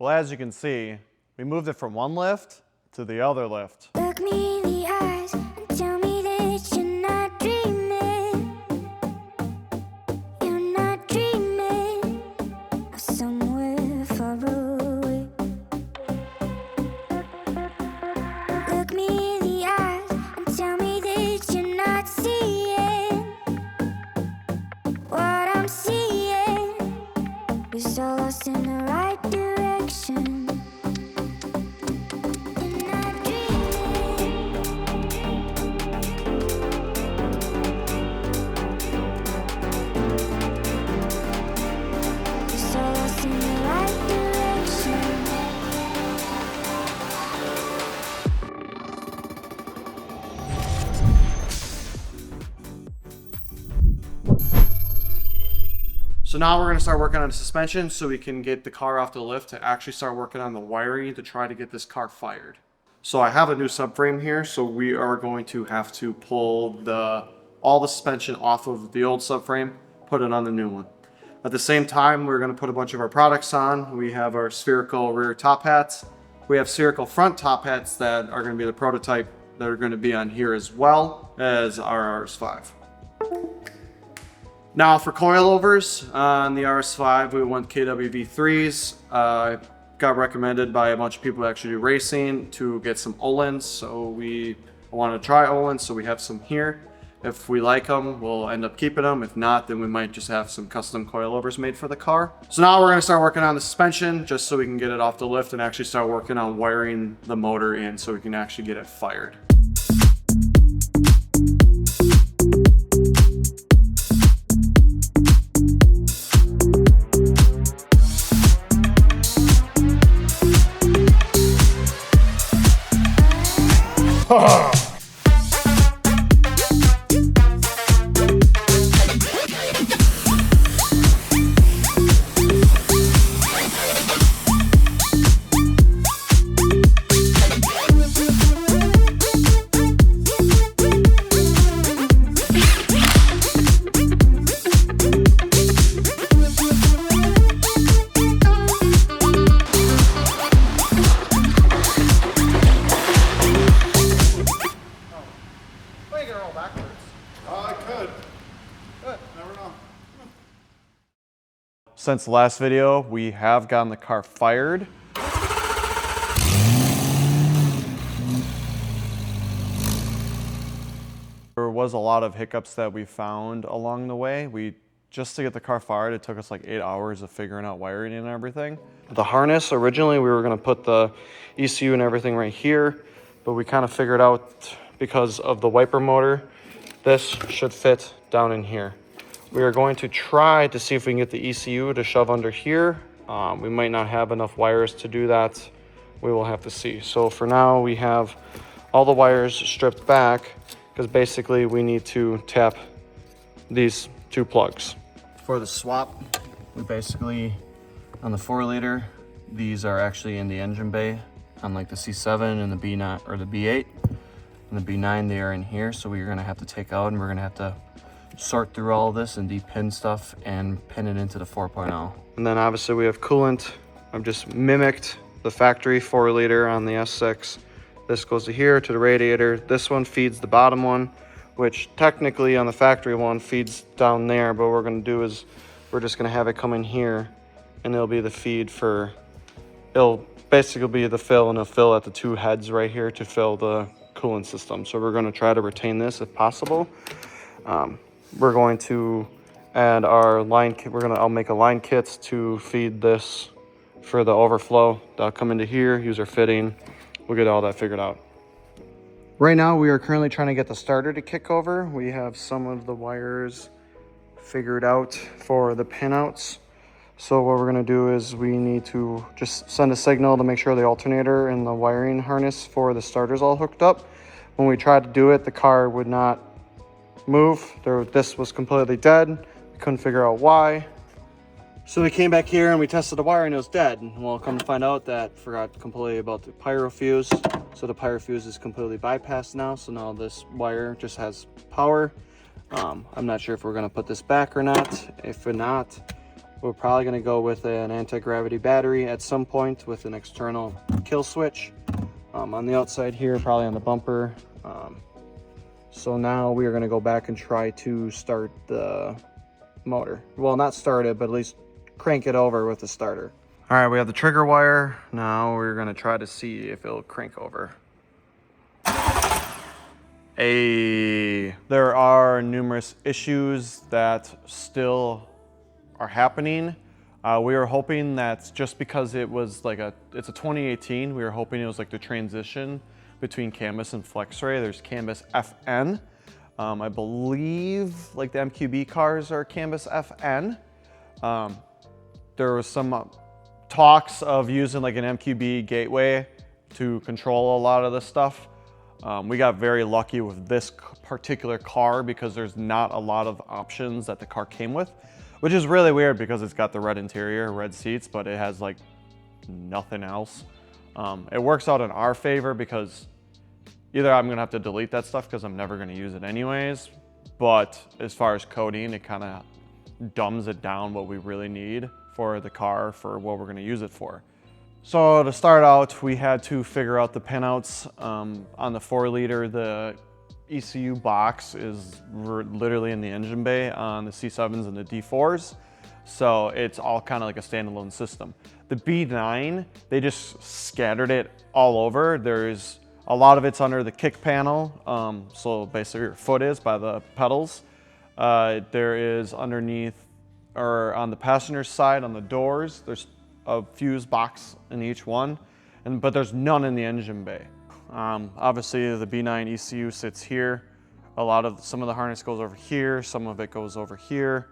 Well, as you can see, we moved it from one lift to the other lift. Look me in the eyes and tell me that you're not dreaming. You're not dreaming of somewhere far away. Look me in the eyes and tell me that you're not seeing what I'm seeing. We're so lost in the right direction. So now we're going to start working on the suspension so we can get the car off the lift to actually start working on the wiring to try to get this car fired. So I have a new subframe here, so we are going to have to pull all the suspension off of the old subframe, put it on the new one. At the same time, we're going to put a bunch of our products on. We have our spherical rear top hats. We have spherical front top hats that are going to be the prototype that are going to be on here, as well as our RS5. Now for coilovers on the RS5, we went KWV3s. Got recommended by a bunch of people who actually do racing to get some Öhlins. So we want to try Öhlins, so we have some here. If we like them, we'll end up keeping them. If not, then we might just have some custom coilovers made for the car. So now we're going to start working on the suspension just so we can get it off the lift and actually start working on wiring the motor in so we can actually get it fired. Since the last video, we have gotten the car fired. There was a lot of hiccups that we found along the way. Just to get the car fired, it took us like 8 hours of figuring out wiring and everything. The harness, originally we were gonna put the ECU and everything right here, but we kind of figured out because of the wiper motor, this should fit down in here. We are going to try to see if we can get the ECU to shove under here. We might not have enough wires to do that. We will have to see. So for now, we have all the wires stripped back because basically we need to tap these two plugs. For the swap, we basically, on the 4-liter, these are actually in the engine bay. On like the C7 and the B9 or the B8 and the B9, they are in here. So we're gonna have to take out and we're gonna have to sort through all of this and depin stuff and pin it into the 4.0. And then obviously we have coolant. I've just mimicked the factory 4-liter on the S6. This goes to here to the radiator. This one feeds the bottom one, which technically on the factory one feeds down there, but what we're gonna do is we're just gonna have it come in here and it'll be the feed for, it'll basically be the fill, and it'll fill at the two heads right here to fill the coolant system. So we're gonna try to retain this if possible. We're going to add our line kit. I'll make a line kit to feed this for the overflow. That'll come into here, use our fitting. We'll get all that figured out. Right now, we are currently trying to get the starter to kick over. We have some of the wires figured out for the pinouts. So what we're gonna do is we need to just send a signal to make sure the alternator and the wiring harness for the starter's all hooked up. When we tried to do it, the car would not move. This was completely dead. We couldn't figure out why. So we came back here and we tested the wire and it was dead. Well, come to find out that forgot completely about the pyro fuse. So the pyro fuse is completely bypassed now. So now this wire just has power. I'm not sure if we're gonna put this back or not. If not, We're probably going to go with an anti-gravity battery at some point with an external kill switch. On the outside here, probably on the bumper. So now we are going to go back and try to start the motor. Well, not start it, but at least crank it over with the starter. All right, we have the trigger wire. Now we're going to try to see if it'll crank over. There are numerous issues that still are happening. We were hoping that just because it's a 2018, we were hoping it was like the transition between Canvas and FlexRay. There's Canvas FN. I believe like the MQB cars are Canvas FN. There was some talks of using like an MQB gateway to control a lot of this stuff. We got very lucky with this particular car because there's not a lot of options that the car came with, which is really weird because it's got the red interior, red seats, but it has like nothing else. It works out in our favor because either I'm gonna have to delete that stuff because I'm never gonna use it anyways, but as far as coding, it kind of dumbs it down what we really need for the car for what we're gonna use it for. So to start out, we had to figure out the pinouts. On the 4-liter, the ECU box is literally in the engine bay on the C7s and the D4s. So it's all kind of like a standalone system. The B9, they just scattered it all over. There's a lot of it's under the kick panel. So basically your foot is by the pedals. There is underneath, or on the passenger side on the doors, there's a fuse box in each one, but there's none in the engine bay. Obviously the B9 ECU sits here. Some of the harness goes over here, some of it goes over here.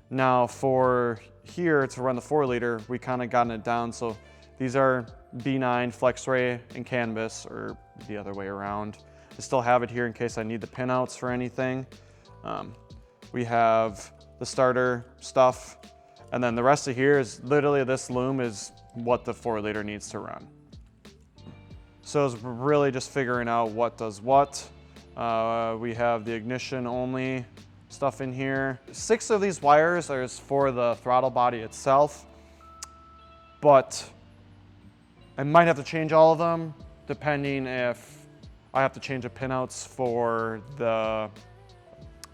Now for here to run the 4-liter, we kind of gotten it down. So these are B9 FlexRay and Canvas, or the other way around. I still have it here in case I need the pinouts for anything. We have the starter stuff. And then the rest of here is literally this loom is what the 4-liter needs to run. So it's really just figuring out what does what. We have the ignition only stuff in here. 6 of these wires are for the throttle body itself, but I might have to change all of them depending if I have to change the pinouts for the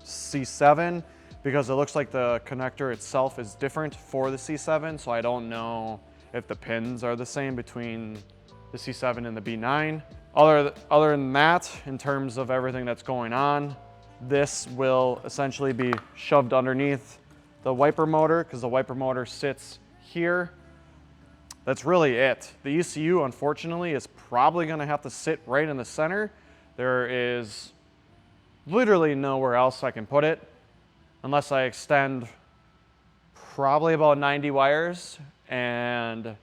C7, because it looks like the connector itself is different for the C7, so I don't know if the pins are the same between the C7 and the B9. Other than that, in terms of everything that's going on, this will essentially be shoved underneath the wiper motor because the wiper motor sits here. That's really it. The ECU, unfortunately, is probably gonna have to sit right in the center. There is literally nowhere else I can put it unless I extend probably about 90 wires, and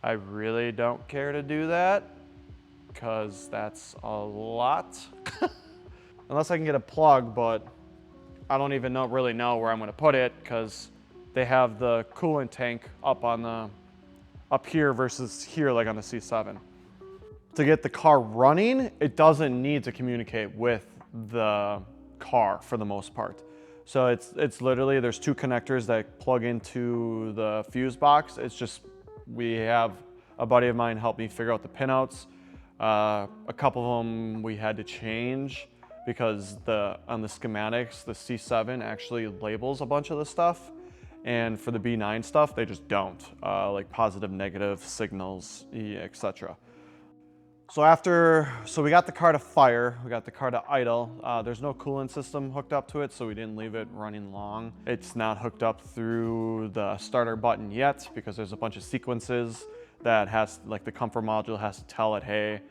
I really don't care to do that because that's a lot. Unless I can get a plug, but I don't even really know where I'm gonna put it because they have the coolant tank up here versus here like on the C7. To get the car running, it doesn't need to communicate with the car for the most part. So it's literally, there's 2 connectors that plug into the fuse box. It's just, we have a buddy of mine help me figure out the pinouts. A couple of them we had to change because on the schematics, the C7 actually labels a bunch of the stuff. And for the B9 stuff, they just don't, like positive, negative signals, etc. So we got the car to fire, we got the car to idle. There's no coolant system hooked up to it, so we didn't leave it running long. It's not hooked up through the starter button yet because there's a bunch of sequences that like the comfort module has to tell it, hey,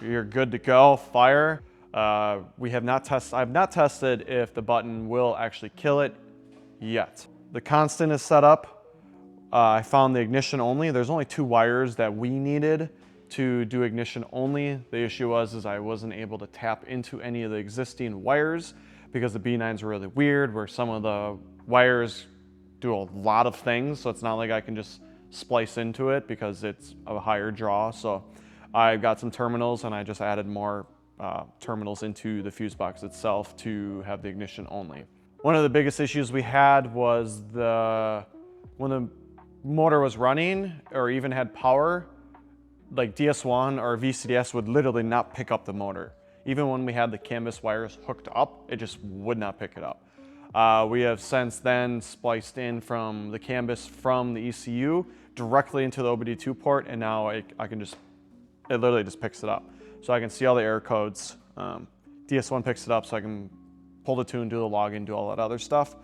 you're good to go, fire. I've not tested if the button will actually kill it yet. The constant is set up. I found the ignition only. There's only 2 wires that we needed to do ignition only. The issue was I wasn't able to tap into any of the existing wires because the B9s are really weird, where some of the wires do a lot of things. So it's not like I can just splice into it because it's a higher draw. So I got some terminals and I just added more terminals into the fuse box itself to have the ignition only. One of the biggest issues we had was the when the motor was running or even had power, like DS1 or VCDS would literally not pick up the motor. Even when we had the canvas wires hooked up, it just would not pick it up. We have since then spliced in from the canvas from the ECU directly into the OBD2 port, and now it literally just picks it up. So I can see all the error codes. DS1 picks it up so I can pull the tune, do the login, do all that other stuff.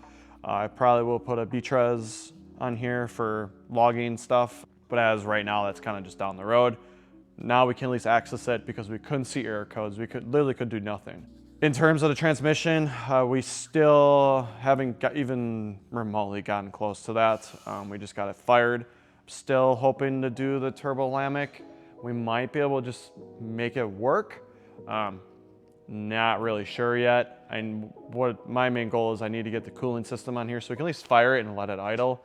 I probably will put a BTRES on here for logging stuff, but as right now, that's kind of just down the road. Now we can at least access it because we couldn't see error codes. We literally could do nothing. In terms of the transmission, we still haven't even remotely gotten close to that. We just got it fired. Still hoping to do the turbodynamic. We might be able to just make it work. Not really sure yet. And what my main goal is, I need to get the cooling system on here so we can at least fire it and let it idle.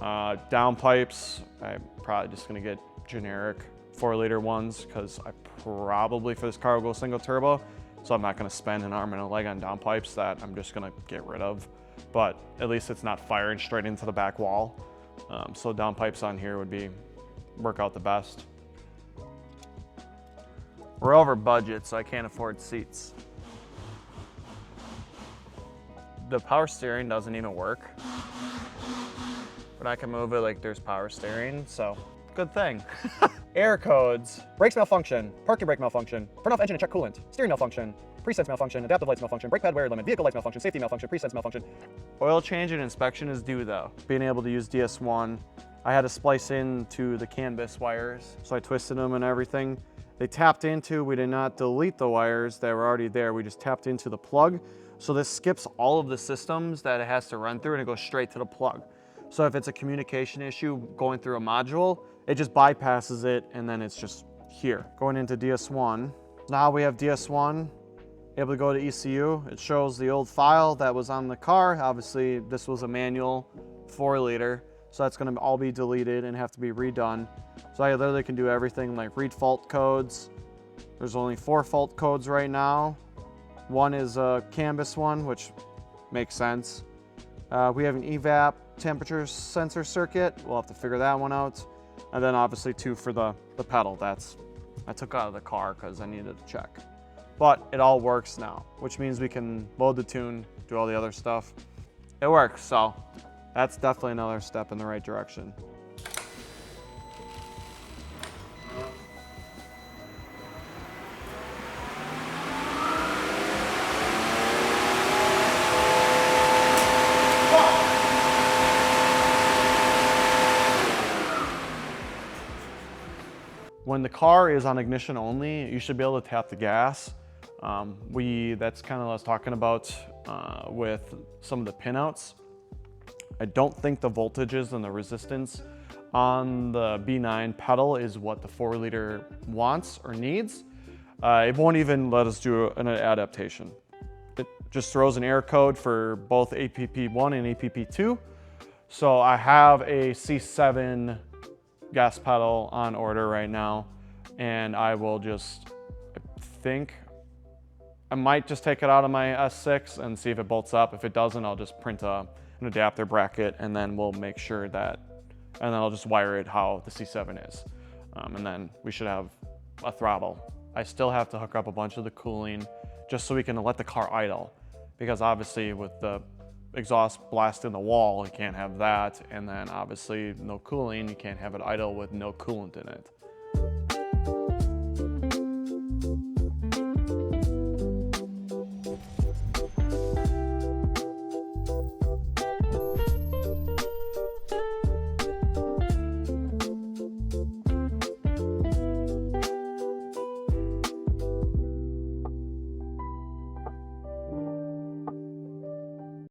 Downpipes, I'm probably just gonna get generic 4-liter ones because I probably for this car will go single turbo. So I'm not gonna spend an arm and a leg on downpipes that I'm just gonna get rid of. But at least it's not firing straight into the back wall. So downpipes on here would work out the best. We're over budget, so I can't afford seats. The power steering doesn't even work. But I can move it like there's power steering, so good thing. Error codes, brakes malfunction, parking brake malfunction, turn off engine and check coolant, steering malfunction, presense malfunction, adaptive lights malfunction, brake pad wear limit, vehicle lights malfunction, safety malfunction, presense malfunction. Oil change and inspection is due though. Being able to use DS1, I had to splice into the canvas wires, so I twisted them and everything. They tapped into, we did not delete the wires that were already there, we just tapped into the plug. So this skips all of the systems that it has to run through and it goes straight to the plug. So if it's a communication issue going through a module, it just bypasses it and then it's just here. Going into DS1. Now we have DS1, able to go to ECU. It shows the old file that was on the car. Obviously this was a manual 4-liter, so that's gonna all be deleted and have to be redone. So I literally can do everything like read fault codes. There's only 4 fault codes right now. One is a canvas one, which makes sense. We have an evap temperature sensor circuit. We'll have to figure that one out. And then obviously 2 for the pedal. I took out of the car because I needed to check. But it all works now, which means we can load the tune, do all the other stuff. It works, so that's definitely another step in the right direction. When the car is on ignition only, you should be able to tap the gas. That's kind of what I was talking about with some of the pinouts. I don't think the voltages and the resistance on the B9 pedal is what the 4-liter wants or needs. It won't even let us do an adaptation. It just throws an error code for both APP1 and APP2. So I have a C7 gas pedal on order right now, and I think I might just take it out of my S6 and see if it bolts up. If it doesn't, I'll just print an adapter bracket, and then we'll make sure that, and then I'll just wire it how the C7 is. And then we should have a throttle. I still have to hook up a bunch of the cooling just so we can let the car idle, because obviously with the exhaust blast in the wall, you can't have that, and then obviously no cooling, you can't have it idle with no coolant in it.